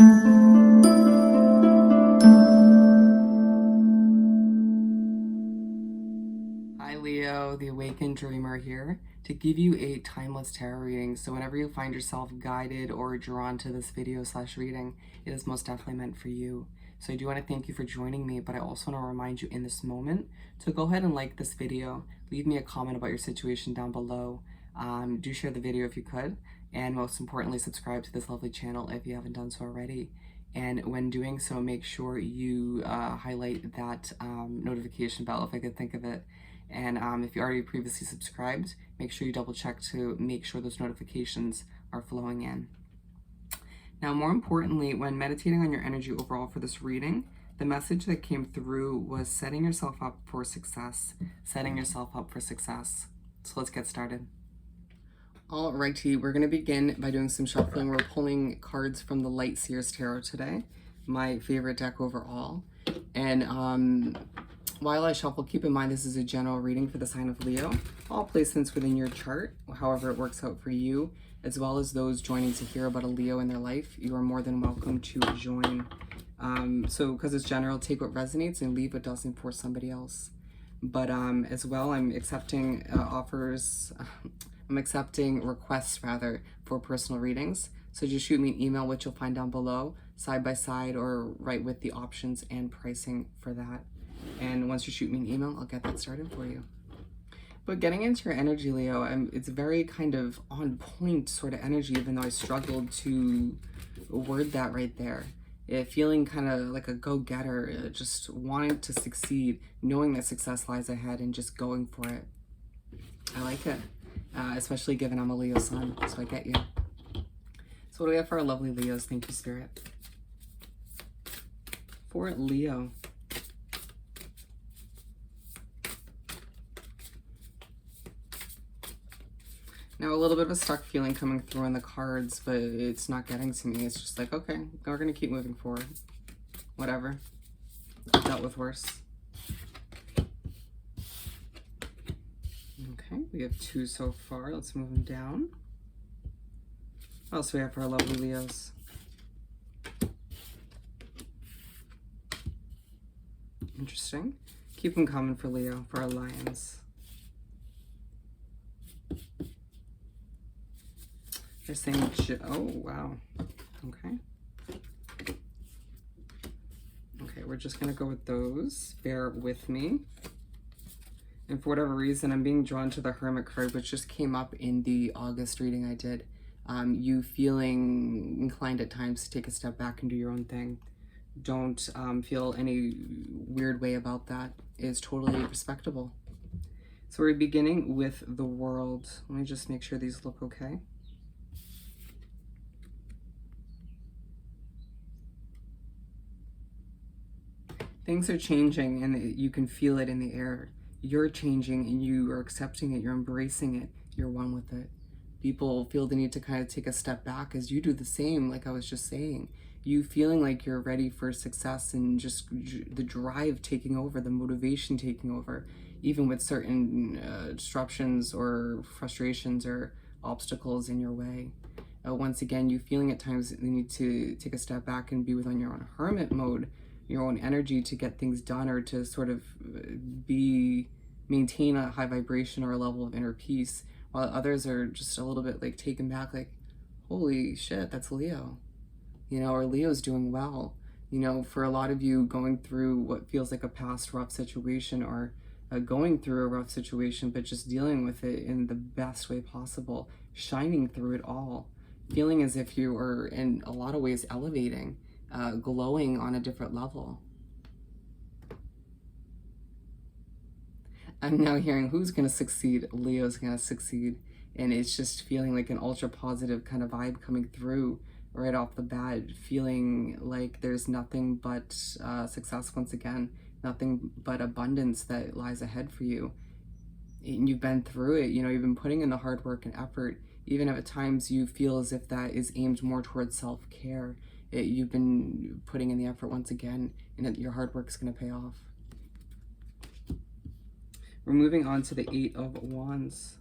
Hi Leo, the Awakened Dreamer here to give you a timeless tarot reading. So whenever you find yourself guided or drawn to this video / reading, it is most definitely meant for you. So I do want to thank you for joining me, but I also want to remind you in this moment to go ahead and like this video, leave me a comment about your situation down below. Do share the video if you could, and most importantly, subscribe to this lovely channel if you haven't done so already. And when doing so, make sure you highlight that notification bell if I could think of it. And if you already previously subscribed, make sure you double check to make sure those notifications are flowing in. Now, more importantly, when meditating on your energy overall for this reading, the message that came through was setting yourself up for success, setting yourself up for success. So let's get started. Alrighty, we're going to begin by doing some shuffling. We're pulling cards from the Light Seers Tarot today, my favorite deck overall. And while I shuffle, keep in mind this is a general reading for the sign of Leo. All placements within your chart, however it works out for you, as well as those joining to hear about a Leo in their life, you are more than welcome to join. So because it's general, take what resonates and leave what doesn't for somebody else. But as well, I'm accepting I'm accepting requests rather for personal readings. So just shoot me an email, which you'll find down below, side by side or right with the options and pricing for that. And once you shoot me an email, I'll get that started for you. But getting into your energy, Leo, it's very kind of on point sort of energy, even though I struggled to word that right there. Feeling kind of like a go-getter, just wanting to succeed, knowing that success lies ahead and just going for it. I like it, especially given I'm a Leo sun, so I get you. So what do we have for our lovely Leos? Thank you, Spirit. For Leo. Now, a little bit of a stuck feeling coming through on the cards, but it's not getting to me. It's just like, okay, we're going to keep moving forward. Whatever. I've dealt with worse. Okay, we have 2 so far. Let's move them down. What else do we have for our lovely Leos? Interesting. Keep them coming for Leo, for our Lions. They're saying, oh, wow. Okay. Okay, we're just going to go with those. Bear with me. And for whatever reason, I'm being drawn to the Hermit card, which just came up in the August reading I did. You feeling inclined at times to take a step back and do your own thing. Don't feel any weird way about that. It is totally respectable. So we're beginning with the World. Let me just make sure these look okay. Things are changing and you can feel it in the air. You're changing and you are accepting it. You're embracing it. You're one with it. People feel the need to kind of take a step back as you do the same, like I was just saying. You feeling like you're ready for success and just the drive taking over, the motivation taking over, even with certain disruptions or frustrations or obstacles in your way. Once again, you feeling at times that you need to take a step back and be within your own hermit mode, your own energy to get things done or to sort of maintain a high vibration or a level of inner peace, while others are just a little bit like taken back, like, holy shit, that's Leo, you know, or Leo's doing well. You know, for a lot of you going through what feels like a past rough situation or going through a rough situation, but just dealing with it in the best way possible, shining through it all, feeling as if you are in a lot of ways elevating, glowing on a different level. I'm now hearing who's going to succeed. Leo's going to succeed. And it's just feeling like an ultra positive kind of vibe coming through right off the bat, feeling like there's nothing but success once again, nothing but abundance that lies ahead for you. And you've been through it, you know, you've been putting in the hard work and effort, even if at times you feel as if that is aimed more towards self-care. You've been putting in the effort once again, and your hard work is going to pay off. We're moving on to the 8 of Wands.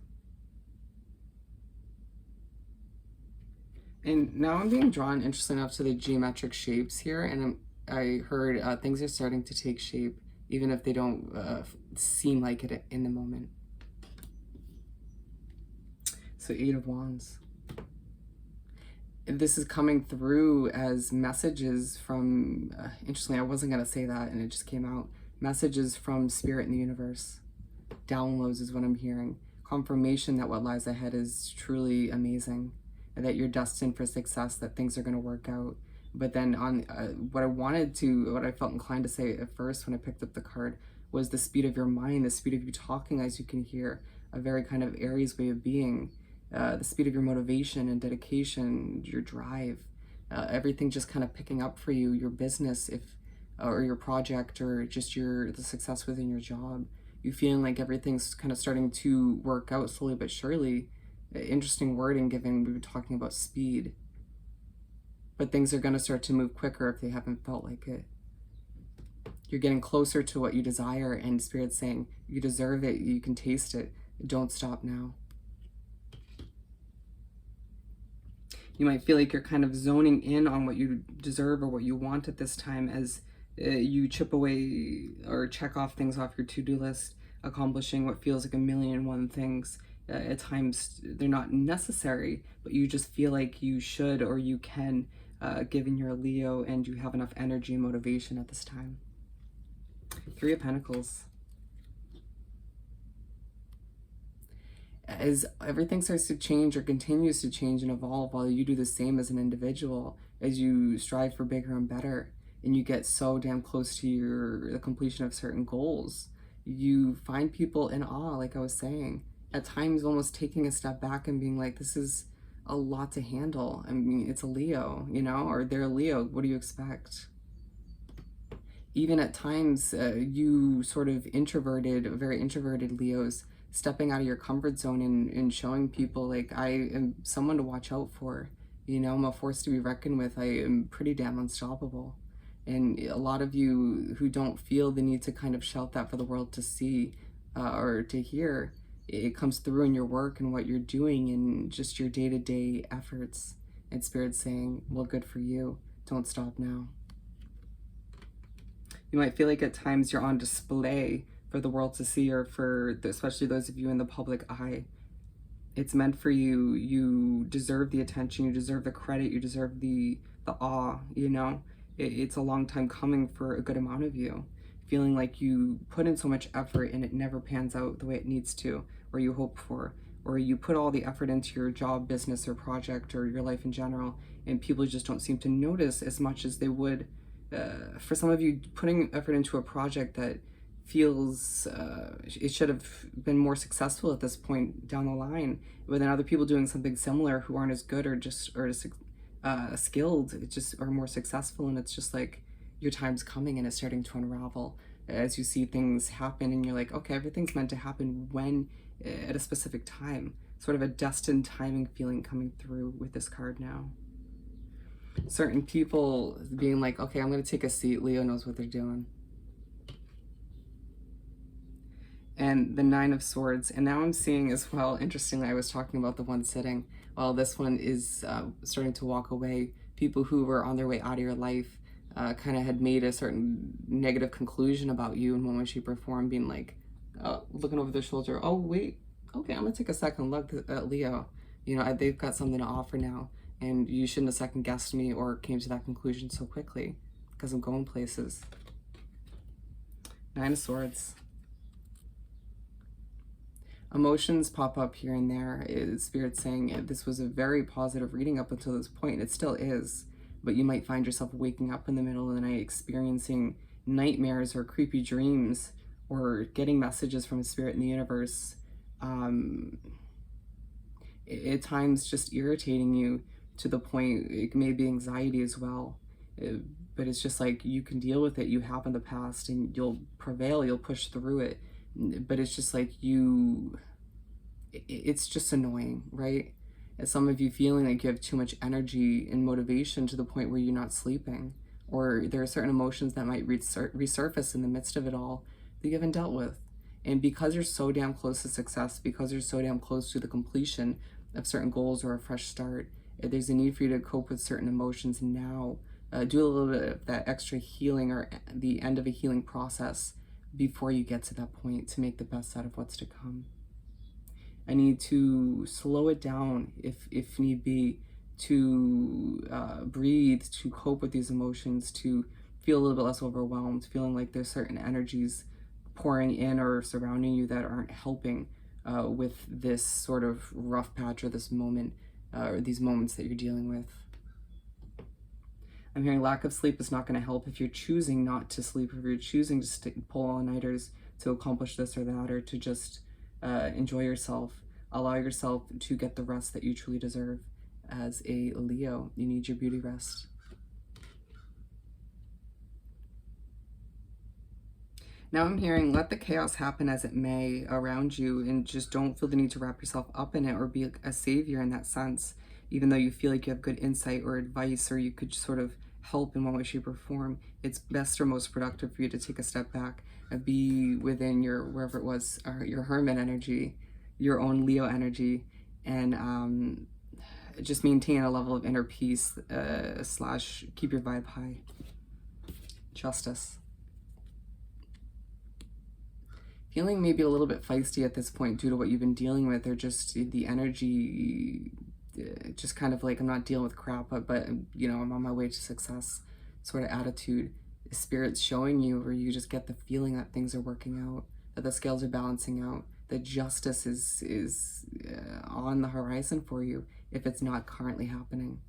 And now I'm being drawn, interesting enough, to the geometric shapes here, and I heard things are starting to take shape, even if they don't seem like it in the moment. So 8 of Wands. This is coming through as messages from, interestingly, I wasn't going to say that, and it just came out. Messages from Spirit in the universe. Downloads is what I'm hearing. Confirmation that what lies ahead is truly amazing, and that you're destined for success, that things are going to work out. But then on what I felt inclined to say at first when I picked up the card was the speed of your mind, the speed of you talking, as you can hear, a very kind of Aries way of being, the speed of your motivation and dedication, your drive, everything just kind of picking up for you, your business, if or your project, or just the success within your job. You feeling like everything's kind of starting to work out slowly but surely. Interesting wording given we were talking about speed. But things are going to start to move quicker if they haven't felt like it. You're getting closer to what you desire, and Spirit's saying you deserve it, you can taste it. Don't stop now. You might feel like you're kind of zoning in on what you deserve or what you want at this time as you chip away or check off things off your to-do list, accomplishing what feels like a million and one things. At times they're not necessary, but you just feel like you should or you can, given you're a Leo and you have enough energy and motivation at this time. 3 of Pentacles. As everything starts to change or continues to change and evolve, while you do the same as an individual, as you strive for bigger and better, and you get so damn close to the completion of certain goals, you find people in awe, like I was saying, at times almost taking a step back and being like, this is a lot to handle. I mean, it's a Leo, you know, or they're a Leo. What do you expect? Even at times, you sort of very introverted Leos, stepping out of your comfort zone and showing people like, I am someone to watch out for. You know, I'm a force to be reckoned with. I am pretty damn unstoppable. And a lot of you who don't feel the need to kind of shout that for the world to see or to hear, it comes through in your work and what you're doing and just your day-to-day efforts. And Spirit's saying, well, good for you. Don't stop now. You might feel like at times you're on display for the world to see, or especially those of you in the public eye. It's meant for you. You deserve the attention. You deserve the credit. You deserve the awe, you know? It's a long time coming for a good amount of you. Feeling like you put in so much effort and it never pans out the way it needs to, or you hope for, or you put all the effort into your job, business, or project, or your life in general, and people just don't seem to notice as much as they would. For some of you, putting effort into a project that feels it should have been more successful at this point down the line, but then other people doing something similar who aren't as good or as skilled, it just are more successful, and it's just like your time's coming and it's starting to unravel as you see things happen, and you're like, okay, everything's meant to happen when at a specific time. Sort of a destined timing feeling coming through with this card now. Certain people being like, okay, I'm going to take a seat. Leo knows what they're doing. And the 9 of Swords. And now I'm seeing as well, interestingly, I was talking about the one sitting, while this one is starting to walk away. People who were on their way out of your life kind of had made a certain negative conclusion about you in one way, shape, or form, being like, looking over their shoulder, oh, wait, okay, I'm going to take a second look at Leo. You know, they've got something to offer now. And you shouldn't have second guessed me or came to that conclusion so quickly, because I'm going places. 9 of Swords. Emotions pop up here and there. Spirit saying this was a very positive reading up until this point. It still is, but you might find yourself waking up in the middle of the night experiencing nightmares or creepy dreams, or getting messages from Spirit in the universe. At times just irritating you to the point it may be anxiety as well. But it's just like, you can deal with it. You have in the past, and you'll prevail. You'll push through it. But it's just like it's just annoying, right? And some of you feeling like you have too much energy and motivation to the point where you're not sleeping, or there are certain emotions that might resurface in the midst of it all that you haven't dealt with. And because you're so damn close to success, because you're so damn close to the completion of certain goals or a fresh start, There's a need for you to cope with certain emotions now. Do a little bit of that extra healing or the end of a healing process before you get to that point to make the best out of what's to come. I need to slow it down if need be, to breathe, to cope with these emotions, to feel a little bit less overwhelmed, feeling like there's certain energies pouring in or surrounding you that aren't helping with this sort of rough patch or this moment or these moments that you're dealing with. I'm hearing lack of sleep is not going to help if you're choosing not to sleep, if you're choosing to pull all-nighters to accomplish this or that, or to just enjoy yourself. Allow yourself to get the rest that you truly deserve. As a Leo, you need your beauty rest. Now I'm hearing, let the chaos happen as it may around you, and just don't feel the need to wrap yourself up in it or be a savior in that sense, even though you feel like you have good insight or advice or you could sort of help in one way, shape, or form. It's best or most productive for you to take a step back and be within your, wherever it was, your hermit energy, your own Leo energy, and just maintain a level of inner peace / keep your vibe high. Justice. Feeling maybe a little bit feisty at this point due to what you've been dealing with, or just the energy, just kind of like, I'm not dealing with crap, but you know, I'm on my way to success sort of attitude. Spirit's showing you, or you just get the feeling that things are working out, that the scales are balancing out, that justice is on the horizon for you if it's not currently happening.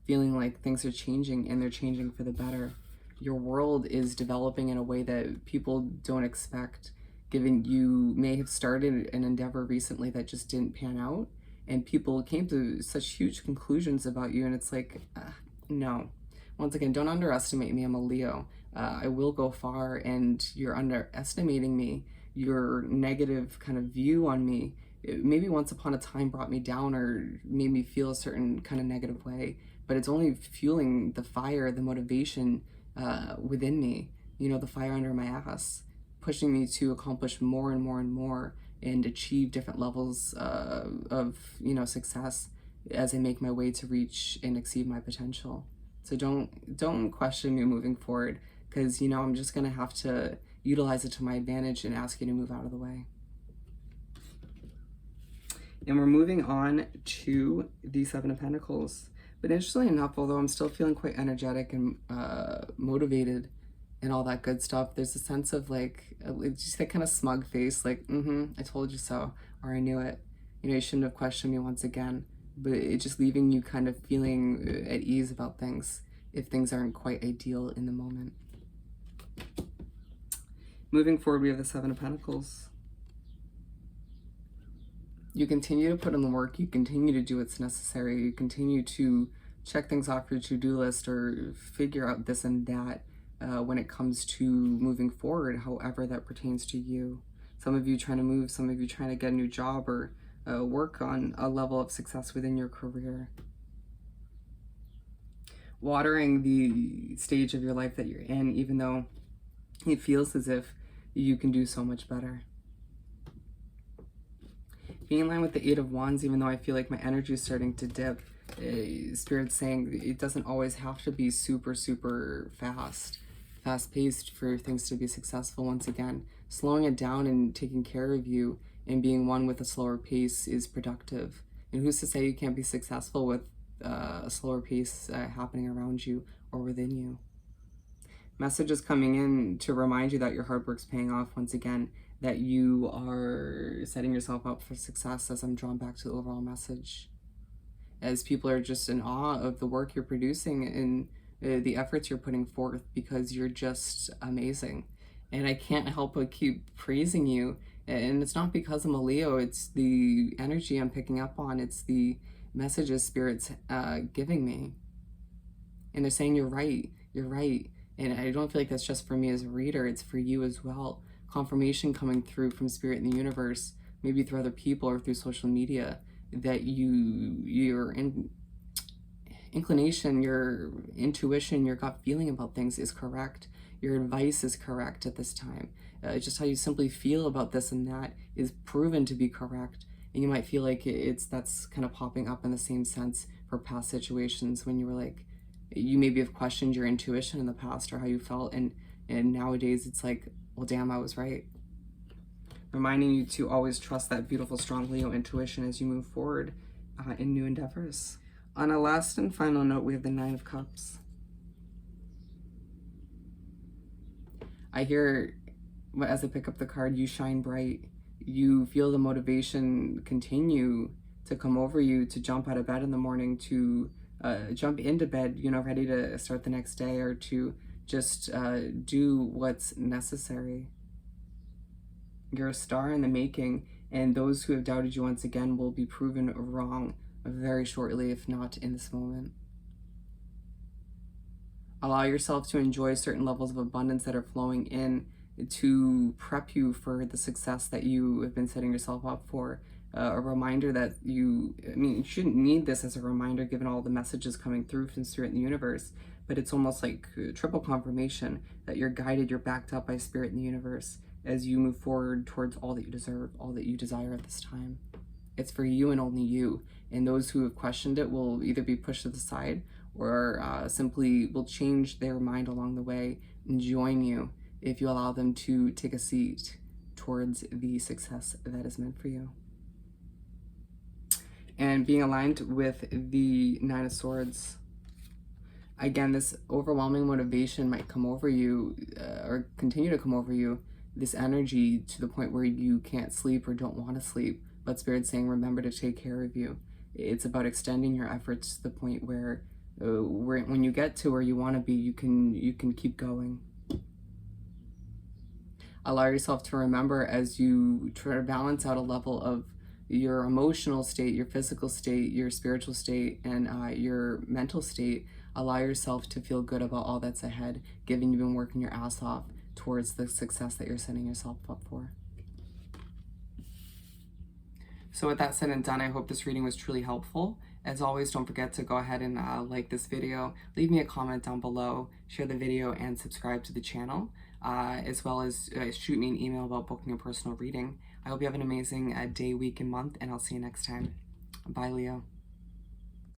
Feeling like things are changing, and they're changing for the better. Your world is developing in a way that people don't expect, given you may have started an endeavor recently that just didn't pan out, and people came to such huge conclusions about you, and it's like, no. Once again, don't underestimate me. I'm a Leo. I will go far, and you're underestimating me. Your negative kind of view on me, it maybe once upon a time brought me down or made me feel a certain kind of negative way, but it's only fueling the fire, the motivation within me, you know, the fire under my ass, pushing me to accomplish more and more and more and achieve different levels of, you know, success as I make my way to reach and exceed my potential. So don't question me moving forward, because, you know, I'm just going to have to utilize it to my advantage and ask you to move out of the way. And we're moving on to the Seven of Pentacles. But interestingly enough, although I'm still feeling quite energetic and motivated and all that good stuff, there's a sense of like, just that kind of smug face, like, I told you so, or I knew it. You know, you shouldn't have questioned me once again. But it's just leaving you kind of feeling at ease about things if things aren't quite ideal in the moment. Moving forward, we have the Seven of Pentacles. You continue to put in the work, you continue to do what's necessary, you continue to check things off your to-do list or figure out this and that when it comes to moving forward, however that pertains to you. Some of you trying to move, some of you trying to get a new job or work on a level of success within your career. Watering the stage of your life that you're in, even though it feels as if you can do so much better. Being in line with the Eight of Wands, even though I feel like my energy is starting to dip, Spirit's saying it doesn't always have to be super, super fast-paced for things to be successful. Once again, slowing it down and taking care of you and being one with a slower pace is productive. And who's to say you can't be successful with a slower pace happening around you or within you? Messages coming in to remind you that your hard work's paying off once again, that you are setting yourself up for success, as I'm drawn back to the overall message. As people are just in awe of the work you're producing and the efforts you're putting forth, because you're just amazing. And I can't help but keep praising you. And it's not because I'm a Leo, it's the energy I'm picking up on. It's the messages Spirit's giving me. And they're saying, you're right, you're right. And I don't feel like that's just for me as a reader, it's for you as well. Confirmation coming through from Spirit in the universe, maybe through other people or through social media, that your inclination, your intuition, your gut feeling about things is correct. Your advice is correct at this time. Just how you simply feel about this and that is proven to be correct. And you might feel like that's kind of popping up in the same sense or past situations when you were like, you maybe have questioned your intuition in the past or how you felt, and nowadays it's like, well, damn, I was right. Reminding you to always trust that beautiful, strong Leo intuition as you move forward in new endeavors. On a last and final note, we have the Nine of Cups. I hear, as I pick up the card, you shine bright. You feel the motivation continue to come over you to jump out of bed in the morning, to jump into bed, you know, ready to start the next day, or to just do what's necessary. You're a star in the making, and those who have doubted you once again will be proven wrong very shortly, if not in this moment. Allow yourself to enjoy certain levels of abundance that are flowing in to prep you for the success that you have been setting yourself up for. A reminder that you shouldn't need this as a reminder given all the messages coming through from Spirit in the universe, but it's almost like triple confirmation that you're guided, you're backed up by Spirit in the universe as you move forward towards all that you deserve, all that you desire at this time. It's for you and only you, and those who have questioned it will either be pushed to the side or simply will change their mind along the way and join you if you allow them to take a seat towards the success that is meant for you. And being aligned with the Nine of Swords, again, this overwhelming motivation might come over you or continue to come over you, this energy to the point where you can't sleep or don't want to sleep, but Spirit's saying, remember to take care of you. It's about extending your efforts to the point where when you get to where you want to be, you can keep going. Allow yourself to remember, as you try to balance out a level of your emotional state, your physical state, your spiritual state, and your mental state, allow yourself to feel good about all that's ahead, given you've been working your ass off towards the success that you're setting yourself up for. So with that said and done, I hope this reading was truly helpful. As always, don't forget to go ahead and like this video, leave me a comment down below, share the video, and subscribe to the channel, as well as shoot me an email about booking a personal reading. I hope you have an amazing day, week, and month, and I'll see you next time. Bye, Leo.